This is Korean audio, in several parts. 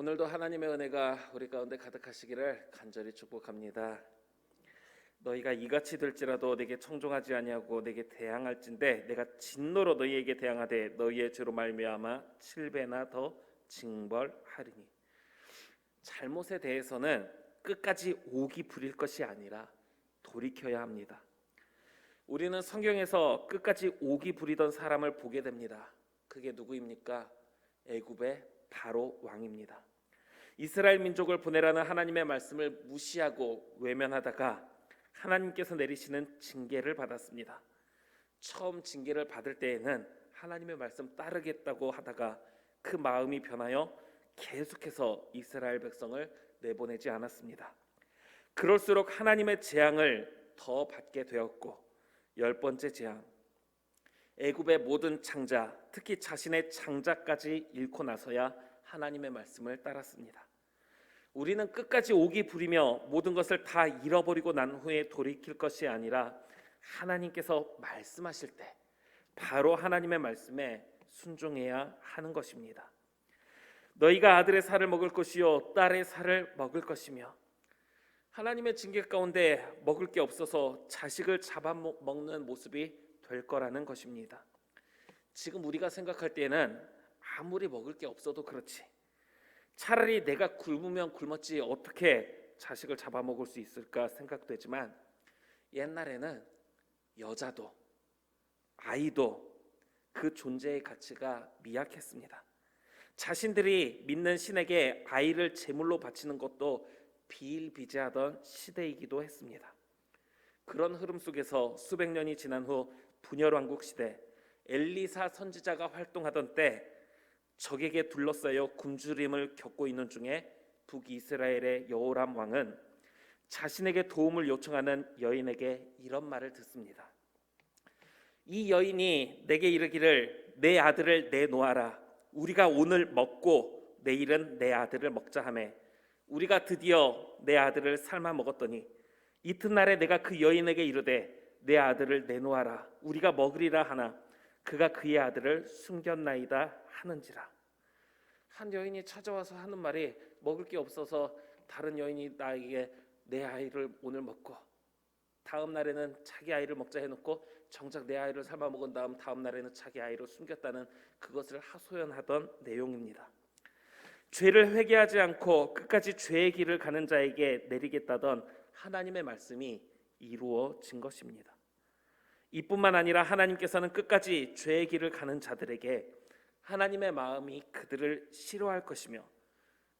오늘도 하나님의 은혜가 우리 가운데 가득하시기를 간절히 축복합니다. 너희가 이같이 될지라도 내게 청종하지 아니하고 내게 대항할진대 내가 진노로 너희에게 대항하되 너희의 죄로 말미암아 7배나 더 징벌하리니. 잘못에 대해서는 끝까지 오기 부릴 것이 아니라 돌이켜야 합니다. 우리는 성경에서 끝까지 오기 부리던 사람을 보게 됩니다. 그게 누구입니까? 애굽의 바로 왕입니다. 이스라엘 민족을 보내라는 하나님의 말씀을 무시하고 외면하다가 하나님께서 내리시는 징계를 받았습니다. 처음 징계를 받을 때에는 하나님의 말씀 따르겠다고 하다가 그 마음이 변하여 계속해서 이스라엘 백성을 내보내지 않았습니다. 그럴수록 하나님의 재앙을 더 받게 되었고, 10번째 재앙, 애굽의 모든 창자, 특히 자신의 장자까지 잃고 나서야 하나님의 말씀을 따랐습니다. 우리는 끝까지 오기 부리며 모든 것을 다 잃어버리고 난 후에 돌이킬 것이 아니라 하나님께서 말씀하실 때 바로 하나님의 말씀에 순종해야 하는 것입니다. 너희가 아들의 살을 먹을 것이요 딸의 살을 먹을 것이며, 하나님의 징계 가운데 먹을 게 없어서 자식을 잡아먹는 모습이 될 거라는 것입니다. 지금 우리가 생각할 때는 아무리 먹을 게 없어도 그렇지, 차라리 내가 굶으면 굶었지 어떻게 자식을 잡아먹을 수 있을까 생각되지만, 옛날에는 여자도 아이도 그 존재의 가치가 미약했습니다. 자신들이 믿는 신에게 아이를 제물로 바치는 것도 비일비재하던 시대이기도 했습니다. 그런 흐름 속에서 수백 년이 지난 후 분열왕국 시대, 엘리사 선지자가 활동하던 때 적에게 둘러싸여 굶주림을 겪고 있는 중에 북이스라엘의 여호람 왕은 자신에게 도움을 요청하는 여인에게 이런 말을 듣습니다. 이 여인이 내게 이르기를 내 아들을 내놓아라. 우리가 오늘 먹고 내일은 내 아들을 먹자 하매 우리가 드디어 내 아들을 삶아 먹었더니 이튿날에 내가 그 여인에게 이르되 내 아들을 내놓아라. 우리가 먹으리라 하나 그가 그의 아들을 숨겼나이다 하는지라. 한 여인이 찾아와서 하는 말이 먹을 게 없어서 다른 여인이 나에게 내 아이를 오늘 먹고 다음 날에는 자기 아이를 먹자 해놓고 정작 내 아이를 삶아 먹은 다음 날에는 자기 아이를 숨겼다는 그것을 하소연하던 내용입니다. 죄를 회개하지 않고 끝까지 죄의 길을 가는 자에게 내리겠다던 하나님의 말씀이 이루어진 것입니다. 이뿐만 아니라 하나님께서는 끝까지 죄의 길을 가는 자들에게 하나님의 마음이 그들을 싫어할 것이며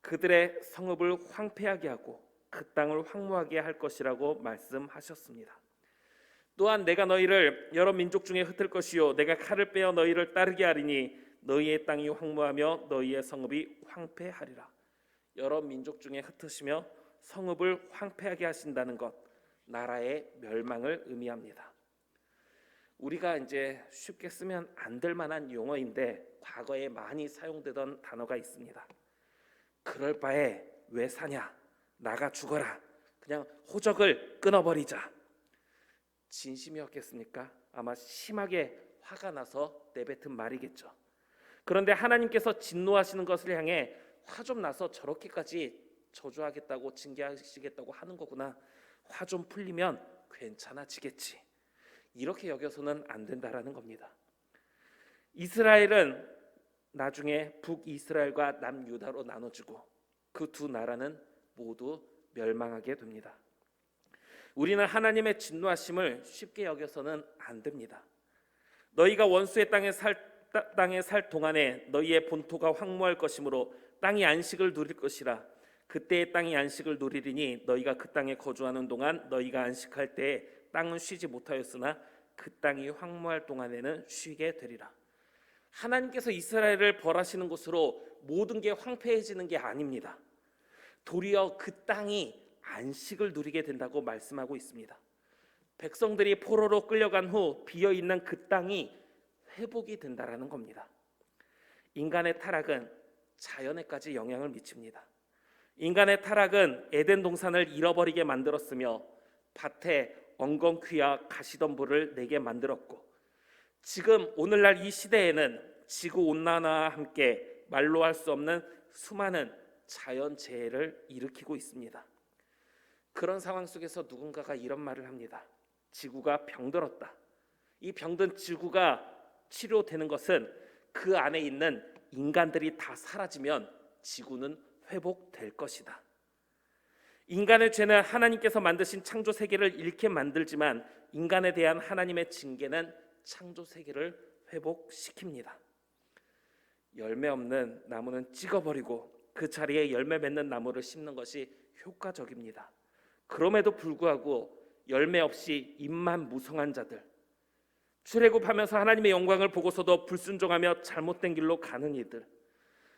그들의 성읍을 황폐하게 하고 그 땅을 황무하게 할 것이라고 말씀하셨습니다. 또한 내가 너희를 여러 민족 중에 흩을 것이요 내가 칼을 빼어 너희를 따르게 하리니 너희의 땅이 황무하며 너희의 성읍이 황폐하리라. 여러 민족 중에 흩으시며 성읍을 황폐하게 하신다는 것, 나라의 멸망을 의미합니다. 우리가 이제 쉽게 쓰면 안 될 만한 용어인데 과거에 많이 사용되던 단어가 있습니다. 그럴 바에 왜 사냐? 나가 죽어라. 그냥 호적을 끊어버리자. 진심이었겠습니까? 아마 심하게 화가 나서 내뱉은 말이겠죠. 그런데 하나님께서 진노하시는 것을 향해 화 좀 나서 저렇게까지 저주하겠다고 징계하시겠다고 하는 거구나. 화 좀 풀리면 괜찮아지겠지. 이렇게 여겨서는 안 된다라는 겁니다. 이스라엘은 나중에 북이스라엘과 남유다로 나눠지고 그 두 나라는 모두 멸망하게 됩니다. 우리는 하나님의 진노하심을 쉽게 여겨서는 안 됩니다. 너희가 원수의 땅에 살 동안에 너희의 본토가 황무할 것이므로 땅이 안식을 누릴 것이라. 그때의 땅이 안식을 누리리니 너희가 그 땅에 거주하는 동안 너희가 안식할 때에 땅은 쉬지 못하였으나 그 땅이 황무할 동안에는 쉬게 되리라. 하나님께서 이스라엘을 벌하시는 곳으로 모든 게 황폐해지는 게 아닙니다. 도리어 그 땅이 안식을 누리게 된다고 말씀하고 있습니다. 백성들이 포로로 끌려간 후 비어있는 그 땅이 회복이 된다라는 겁니다. 인간의 타락은 자연에까지 영향을 미칩니다. 인간의 타락은 에덴 동산을 잃어버리게 만들었으며 밭에 엉겅퀴와 가시덤불을 내게 만들었고, 지금 오늘날 이 시대에는 지구온난화와 함께 말로 할 수 없는 수많은 자연재해를 일으키고 있습니다. 그런 상황 속에서 누군가가 이런 말을 합니다. 지구가 병들었다. 이 병든 지구가 치료되는 것은 그 안에 있는 인간들이 다 사라지면 지구는 회복될 것이다. 인간의 죄는 하나님께서 만드신 창조 세계를 잃게 만들지만 인간에 대한 하나님의 징계는 창조 세계를 회복시킵니다. 열매 없는 나무는 찍어버리고 그 자리에 열매 맺는 나무를 심는 것이 효과적입니다. 그럼에도 불구하고 열매 없이 입만 무성한 자들, 출애굽하면서 하나님의 영광을 보고서도 불순종하며 잘못된 길로 가는 이들,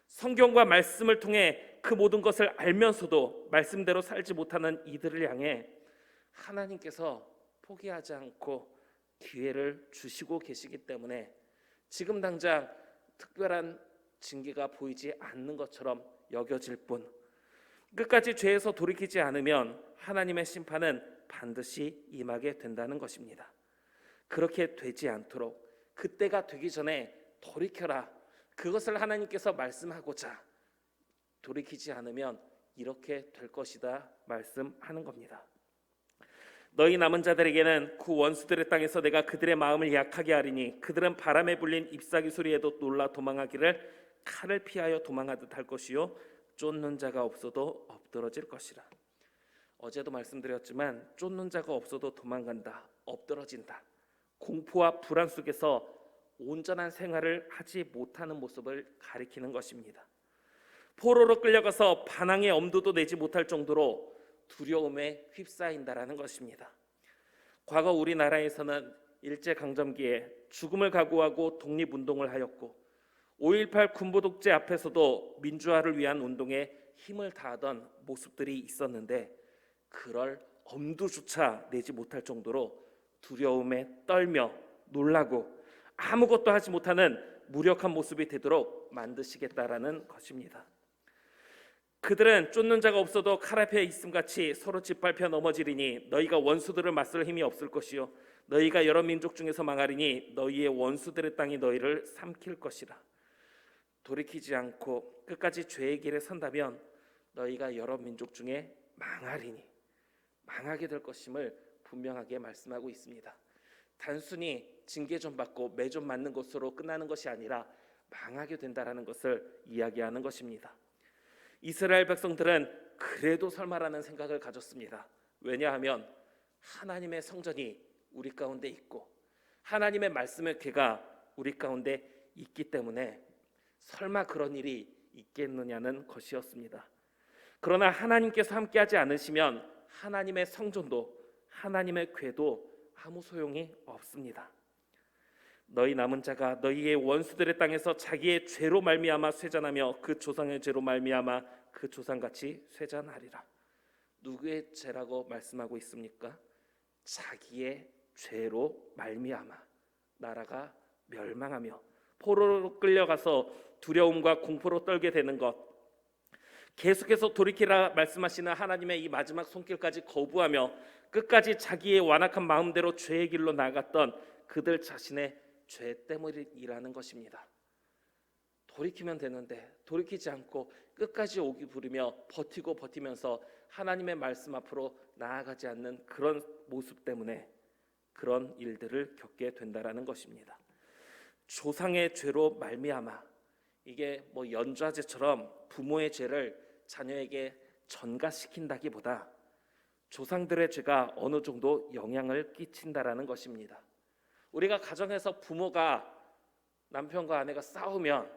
성경과 말씀을 통해 그 모든 것을 알면서도 말씀대로 살지 못하는 이들을 향해 하나님께서 포기하지 않고 기회를 주시고 계시기 때문에 지금 당장 특별한 징계가 보이지 않는 것처럼 여겨질 뿐, 끝까지 죄에서 돌이키지 않으면 하나님의 심판은 반드시 임하게 된다는 것입니다. 그렇게 되지 않도록 그때가 되기 전에 돌이켜라, 그것을 하나님께서 말씀하고자 돌이키지 않으면 이렇게 될 것이다 말씀하는 겁니다. 너희 남은 자들에게는 그 원수들의 땅에서 내가 그들의 마음을 약하게 하리니 그들은 바람에 불린 잎사귀 소리에도 놀라 도망하기를 칼을 피하여 도망하듯 할 것이요 쫓는 자가 없어도 엎드러질 것이라. 어제도 말씀드렸지만 쫓는 자가 없어도 도망간다, 엎드러진다, 공포와 불안 속에서 온전한 생활을 하지 못하는 모습을 가리키는 것입니다. 포로로 끌려가서 반항의 엄두도 내지 못할 정도로 두려움에 휩싸인다라는 것입니다. 과거 우리나라에서는 일제강점기에 죽음을 각오하고 독립운동을 하였고 5.18 군부독재 앞에서도 민주화를 위한 운동에 힘을 다하던 모습들이 있었는데 그럴 엄두조차 내지 못할 정도로 두려움에 떨며 놀라고 아무것도 하지 못하는 무력한 모습이 되도록 만드시겠다라는 것입니다. 그들은 쫓는 자가 없어도 칼 앞에 있음같이 서로 짓밟혀 넘어지리니 너희가 원수들을 맞설 힘이 없을 것이요 너희가 여러 민족 중에서 망하리니 너희의 원수들의 땅이 너희를 삼킬 것이라. 돌이키지 않고 끝까지 죄의 길에 선다면 너희가 여러 민족 중에 망하리니, 망하게 될 것임을 분명하게 말씀하고 있습니다. 단순히 징계 좀 받고 매 좀 맞는 것으로 끝나는 것이 아니라 망하게 된다라는 것을 이야기하는 것입니다. 이스라엘 백성들은 그래도 설마라는 생각을 가졌습니다. 왜냐하면 하나님의 성전이 우리 가운데 있고 하나님의 말씀의 궤가 우리 가운데 있기 때문에 설마 그런 일이 있겠느냐는 것이었습니다. 그러나 하나님께서 함께하지 않으시면 하나님의 성전도 하나님의 궤도 아무 소용이 없습니다. 너희 남은 자가 너희의 원수들의 땅에서 자기의 죄로 말미암아 쇠잔하며 그 조상의 죄로 말미암아 그 조상같이 쇠잔하리라. 누구의 죄라고 말씀하고 있습니까? 자기의 죄로 말미암아 나라가 멸망하며 포로로 끌려가서 두려움과 공포로 떨게 되는 것, 계속해서 돌이키라 말씀하시는 하나님의 이 마지막 손길까지 거부하며 끝까지 자기의 완악한 마음대로 죄의 길로 나아갔던 그들 자신의 죄 때문이라는 것입니다. 돌이키면 되는데 돌이키지 않고 끝까지 오기 부리며 버티고 버티면서 하나님의 말씀 앞으로 나아가지 않는 그런 모습 때문에 그런 일들을 겪게 된다라는 것입니다. 조상의 죄로 말미암아, 이게 뭐 연좌제처럼 부모의 죄를 자녀에게 전가시킨다기보다 조상들의 죄가 어느 정도 영향을 끼친다라는 것입니다. 우리가 가정에서 부모가 남편과 아내가 싸우면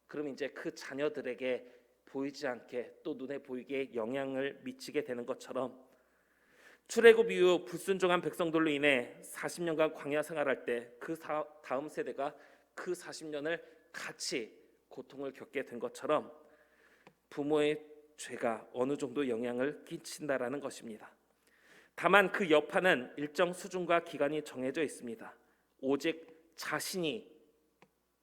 그럼 이제 그 자녀들에게 보이지 않게 또 눈에 보이게 영향을 미치게 되는 것처럼 출애굽 이후 불순종한 백성들로 인해 40년간 광야 생활할 때 그 다음 세대가 그 40년을 같이 고통을 겪게 된 것처럼 부모의 죄가 어느 정도 영향을 끼친다라는 것입니다. 다만 그 여파는 일정 수준과 기간이 정해져 있습니다. 오직 자신이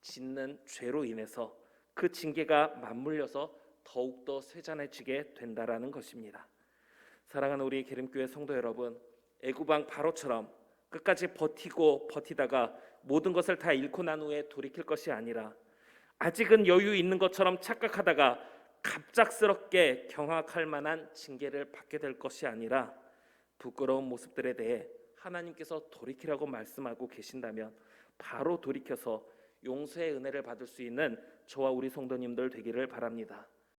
짓는 죄로 인해서 그 징계가 맞물려서 더욱더 쇠잔해지게 된다라는 것입니다. 사랑하는 우리 기름교회 성도 여러분, 애굽왕 바로처럼 끝까지 버티고 버티다가 모든 것을 다 잃고 난 후에 돌이킬 것이 아니라 아직은 여유 있는 것처럼 착각하다가 갑작스럽게 경악할 만한 징계를 받게 될 것이 아니라 부끄러운 모습들에 대해 하나님께서 돌이키라고 말씀하고 계신다면 바로 돌이켜서 용서의 은혜를 받을 수 있는 저와 우리 성도님들 되기를 바랍니다.